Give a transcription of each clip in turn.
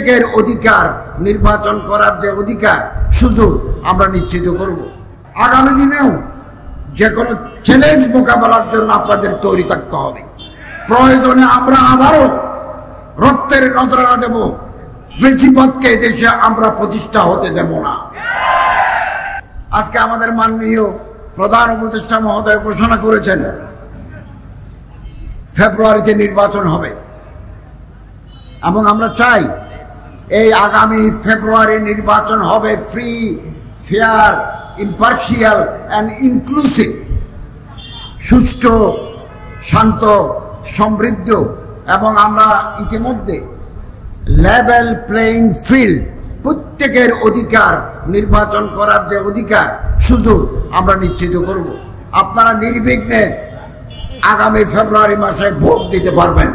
প্রত্যেকের অধিকার, নির্বাচন করার যে অধিকার সুযোগ আমরা নিশ্চিত করব। আগামী দিনেও যে কোনো চ্যালেঞ্জ মোকাবেলার জন্য আপনাদের তৈরি থাকতে হবে। প্রয়োজনে আমরা আবারও রক্তের নজরানা দেব, ফেসিবাদকে দেশে আমরা প্রতিষ্ঠা হতে দেব না। আজকে আমাদের মাননীয় প্রধান উপদেষ্টা মহোদয় ঘোষণা করেছেন ফেব্রুয়ারিতে নির্বাচন হবে, এবং আমরা চাই এই আগামী ফেব্রুয়ারি নির্বাচন হবে free, fair, impartial and inclusive, সুষ্ঠু, শান্ত, সমৃদ্ধ, এবং আমরা ইতিমধ্যে লেভেল প্লেইং ফিল্ড, প্রত্যেকের অধিকার, নির্বাচন করার যে অধিকার সুযোগ আমরা নিশ্চিত করব। আপনারা নির্বিঘ্নে আগামী ফেব্রুয়ারি মাসে ভোট দিতে পারবেন,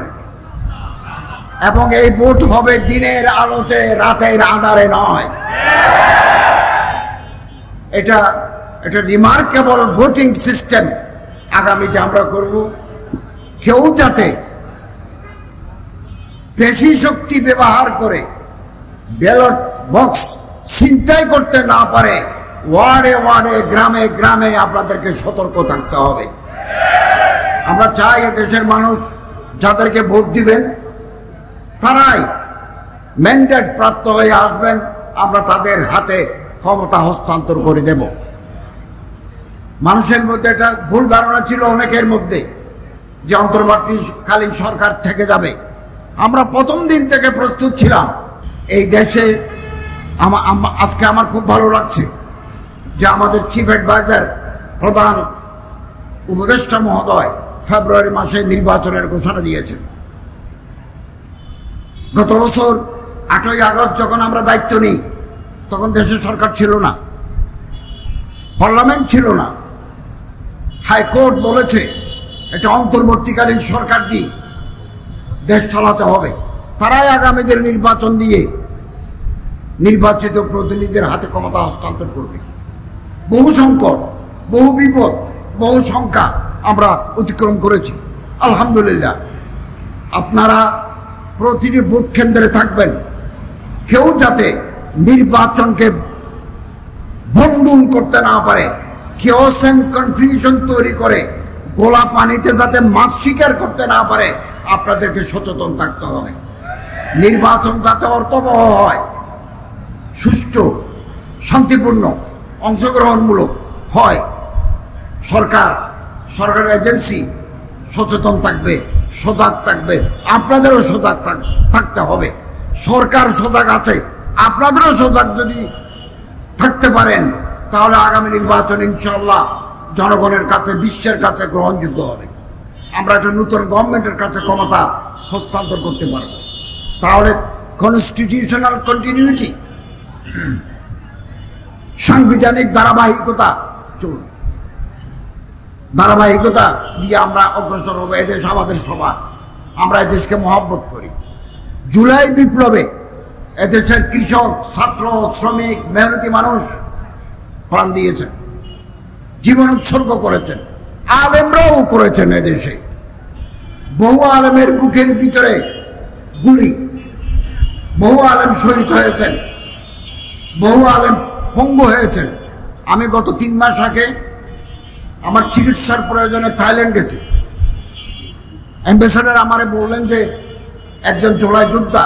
এবং এই ভোট হবে দিনের আলোতে, রাতের আঁধারে নয়। এটা রিমার্কেবল ভোটিং সিস্টেম আগামীতে আমরা করব। কেউ যাতে পেশি শক্তি ব্যবহার করে ব্যালট বক্স ছিনতাই করতে না পারে, ওয়ার্ডে ওয়ার্ডে, গ্রামে গ্রামে আপনাদেরকে সতর্ক থাকতে হবে। আমরা চাই দেশের মানুষ যাদেরকে ভোট দিবেন তারাই ম্যান্ডেট প্রাপ্ত হয়ে আসবেন, আমরা তাদের হাতে ক্ষমতা হস্তান্তর করে দেব। মানুষের মধ্যে একটা ভুল ধারণা ছিল অনেকের মধ্যে যে অন্তর্বর্তীকালীন সরকার থেকে যাবে। আমরা প্রথম দিন থেকে প্রস্তুত ছিলাম। এই দেশে আজকে আমার খুব ভালো লাগছে যে আমাদের চিফ অ্যাডভাইজার প্রধান উপদেষ্টা মহোদয় ফেব্রুয়ারি মাসে নির্বাচনের ঘোষণা দিয়েছেন। গত বছর 8ই আগস্ট যখন আমরা দায়িত্ব নিই তখন দেশে সরকার ছিল না, পার্লামেন্ট ছিল না। হাইকোর্ট বলেছে এটা অন্তর্বর্তীকালীন সরকার দিয়ে দেশ চালাতে হবে, তারাই আগামীদের নির্বাচন দিয়ে নির্বাচিত প্রতিনিধিদের হাতে ক্ষমতা হস্তান্তর করবে। বহু সংকট, বহু বিপদ, বহু সংখ্যা আমরা অতিক্রম করেছি আলহামদুলিল্লাহ। আপনারা প্রতিটি ভোট কেন্দ্রে থাকবেন, কেউ যাতে নির্বাচনকে ভণ্ডুল করতে না পারে, কিওস এন্ড কনফিউশন তৈরি করে গোলা পানিতে যাতে মাছ শিকার করতে না পারে, আপনাদেরকে সচেতন থাকতে হবে। নির্বাচন যাতে অর্থবহ হয়, সুষ্ঠু, শান্তিপূর্ণ, অংশগ্রহণমূলক হয়, সরকারের এজেন্সি সচেতন থাকবে, সজাগ থাকবে, আপনাদেরও সজাগ থাকতে হবে। সরকার সজাগ আছে, আপনাদেরও সজাগ যদি থাকতে পারেন তাহলে আগামী নির্বাচন ইনশাআল্লাহ জনগণের কাছে, বিশ্বের কাছে গ্রহণযোগ্য হবে। আমরা একটা নতুন গভর্নমেন্টের কাছে ক্ষমতা হস্তান্তর করতে পারব। তাহলে কনস্টিটিউশনাল কন্টিনিউটি, সাংবিধানিক ধারাবাহিকতা চলবে, ধারাবাহিকতা দিয়ে আমরা অগ্রসর হবো। এদেশ আমাদের সবার, আমরা এদেশকে মহব্বত করি। জুলাই বিপ্লবে এদেশের কৃষক, ছাত্র, শ্রমিক, মেহনতি মানুষ প্রাণ দিয়েছেন, জীবন উৎসর্গ করেছেন, আলেমরাও করেছেন। এদেশে বহু আলেমের বুকের ভিতরে গুলি, বহু আলেম শহীদ হয়েছেন, বহু আলেম পঙ্গু হয়েছেন। আমি গত 3 মাস আগে আমার চিকিৎসার প্রয়োজনে থাইল্যান্ড গেছি। অ্যাম্বাসেডর আমারে বললেন যে একজন জুলাই যোদ্ধা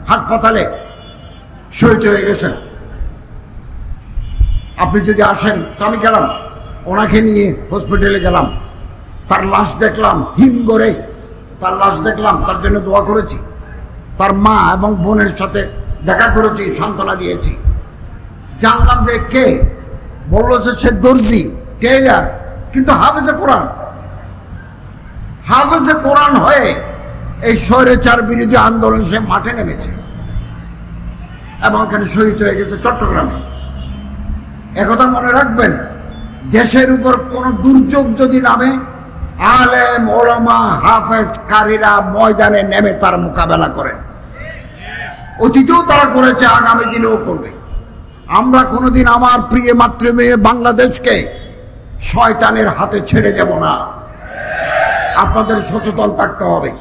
হাসপাতালে শহীদ হয়ে গেছেন, আপনি যদি আসেন। তো আমি গেলাম, ওনাকে নিয়ে হসপিটালে গেলাম, তার লাশ দেখলাম, হিমঘরে তার লাশ দেখলাম, তার জন্য দোয়া করেছি। তার মা এবং বোনের সাথে দেখা করেছি, সান্ত্বনা দিয়েছি। জানলাম যে কে, বললো যে সে দর্জি, টেইলার, কিন্তু হাফেজে কোরআন। হাফেজে কোরআন হয়ে এই স্বৈরাচার বিরোধী আন্দোলন সে মাঠে নেমেছে এবং এখানে শহীদ হয়ে গেছে চট্টগ্রামে। একথা মনে রাখবেন, দেশের উপর কোনো দুর্যোগ যদি নামে, আলেম, ওলামা, হাফেজ, কারীরা ময়দানে নেমে তার মোকাবেলা করেন। অতীতেও তারা করেছে, আগামী দিনেও করবে। আমরা কোনোদিন আমার প্রিয় মাতৃভূমি বাংলাদেশকে শয়তানের হাতে ছেড়ে দেব না। আপনাদের সচেতন থাকতে হবে।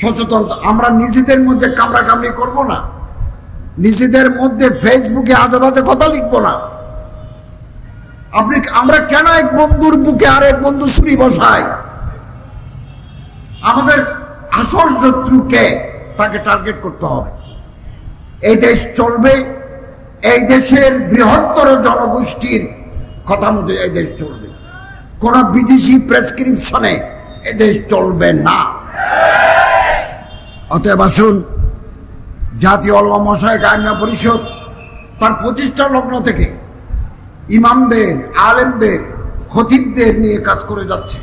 সচেতন। আমরা নিজেদের মধ্যে কামড়াকামড়ি করব না, নিজেদের মধ্যে ফেসবুকে আজে বাজে কথা লিখব না। আমরা কেন এক বন্ধুর বুকে আর এক বন্ধু ছুরি বসাই? আমাদের আসল শত্রুকে তাকে টার্গেট করতে হবে। এই দেশ চলবে এই দেশের বৃহত্তর জনগোষ্ঠীর কথা মতো এই দেশ চলবে, কোন বিদেশি প্রেসক্রিপশনে এই দেশ চলবে না। অতএব আসুন, জাতীয় উলামা মাশায়েখ আইম্মা পরিষদ তার প্রতিষ্ঠা লগ্ন থেকে ইমামদের, আলেমদের, খতিবদের নিয়ে কাজ করে যাচ্ছে।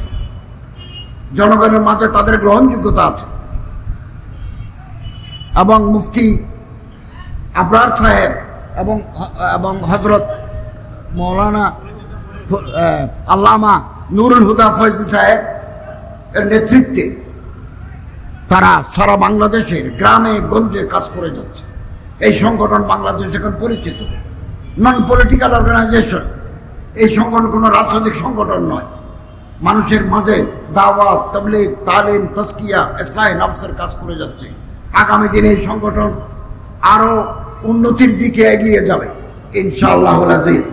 জনগণের মাঝে তাদের গ্রহণযোগ্যতা আছে এবং মুফতি আবরার সাহেব এবং হযরত মৌলানা আল্লামা নুরুল হুদা ফয়জী সাহেব এর নেতৃত্বে তারা সারা বাংলাদেশের গ্রামে গঞ্জে কাজ করে যাচ্ছে। এই সংগঠন বাংলাদেশ এখন পরিচিত, নন পলিটিক্যাল অর্গানাইজেশন। এই সংগঠন কোনো রাজনৈতিক সংগঠন নয়, মানুষের মাঝে দাওয়াত, তাবলীগ, তালিম, তাজকিয়া, ইসলাহ নফসের কাজ করে যাচ্ছে। আগামী দিনে এই সংগঠন আরো উন্নতির দিকে এগিয়ে যাবে ইনশাআল্লাহুল আজিজ।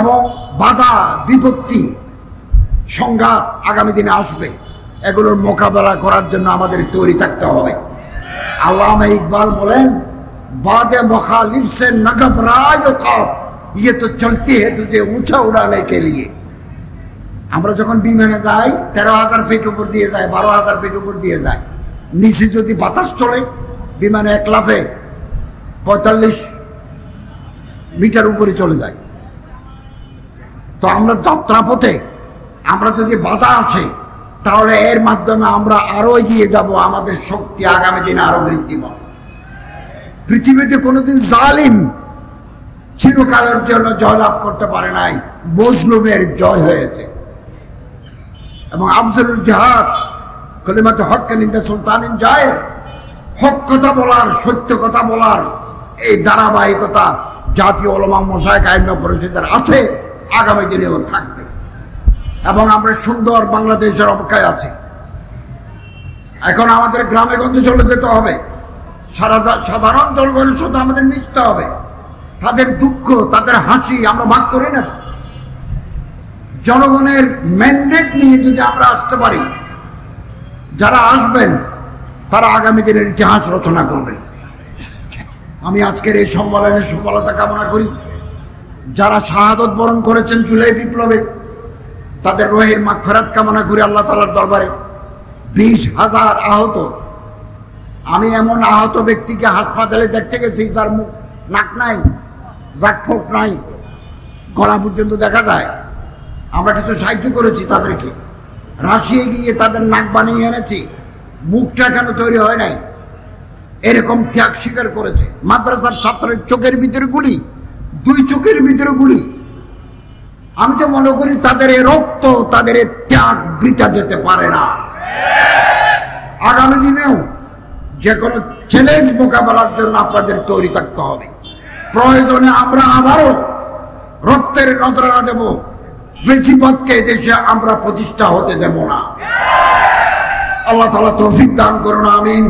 এবং বাধা বিপত্তি সংঘাত আগামী দিনে আসবে, এগুলোর মোকাবেলা করার জন্য আমাদের তৈরি থাকতে হবে। আল্লামা ইকবাল বলেন, বাদে মুখালিফ সে ন ঘবরায় খ্বাব, ये तो चलती है तुझे ऊंचा उड़ाने के लिए। আমরা যখন বিমানে যাই 13,000 ফিট উপর দিয়ে যায়, 12,000 ফিট উপর দিয়ে যায়, নিচে যদি বাতাস চলে বিমানে এক লাফে 45 মিটার উপরে চলে যায়। তো আমরা যাত্রাপথে আমরা যদি বাধা আসে তাহলে এর মাধ্যমে আমরা আরো এগিয়ে যাব, আমাদের শক্তি আগামী দিনে আরো বৃদ্ধি পাবে। পৃথিবীতে কোনোদিন জালিম চিরকালের জন্য জয়লাভ করতে পারে নাই, মজলুমের জয় হয়েছে। এবং আফজলুল জিহাদ কালিমাতুল হক ইনদা সুলতানিন জায়ের, হক কথা বলার, সত্য কথা বলার এই ধারাবাহিকতা জাতীয় উলামা মাশায়েখ আইম্মা পরিষদের আছে, আগামী দিনেও থাকবে। এবং আমরা সুন্দর বাংলাদেশের অপেক্ষায় আছি। এখন আমাদের গ্রামে গঞ্জে চলে যেতে হবে, সাধারণ জনগণের সাথে আমাদের মিশতে হবে। তাদের দুঃখ, তাদের হাসি আমরা ভাগ করে নেব। জনগণের ম্যান্ডেট নিয়ে যদি আমরা আসতে পারি, যারা আসবেন তারা আগামী দিনের ইতিহাস রচনা করবেন। আমি আজকের এই সম্মেলনের সফলতা কামনা করি। যারা শাহাদত বরণ করেছেন জুলাই বিপ্লবে, তাদের রুহের মাগফিরাত কামনা করি আল্লাহ তাআলার দরবারে। 20,000 আহত, আমি এমন আহত ব্যক্তিকে হাসপাতালে দেখতে গেছি যার মুখ, নাক নাই, যার ঠোঁট নাই, গলা পর্যন্ত দেখা যায়। আমরা কিছু সাহায্য করেছি তাদেরকে, রাশিয়ায় গিয়ে তাদের নাক বানিয়ে এনেছি, মুখটা কেন তৈরি হয় নাই, এরকম ত্যাগ স্বীকার করেছে। মাদ্রাসার ছাত্রের চোখের ভিতরে গুলি, 2 চোখের ভিতরে গুলি। আমি তো মনে করি তাদের এই রক্ত, তাদের এই ত্যাগ বৃথা যেতে পারে না। আগামী দিনেও যে কোনো চ্যালেঞ্জ মোকাবেলার জন্য আপনাদের তৈরি থাকতে হবে। প্রয়োজনে আমরা আবারও রক্তের নজরানা দেব, ফেসিবাদকে দেশে আমরা প্রতিষ্ঠা হতে দেব না। আল্লাহ তাআলা তৌফিক দান করুন, আমিন।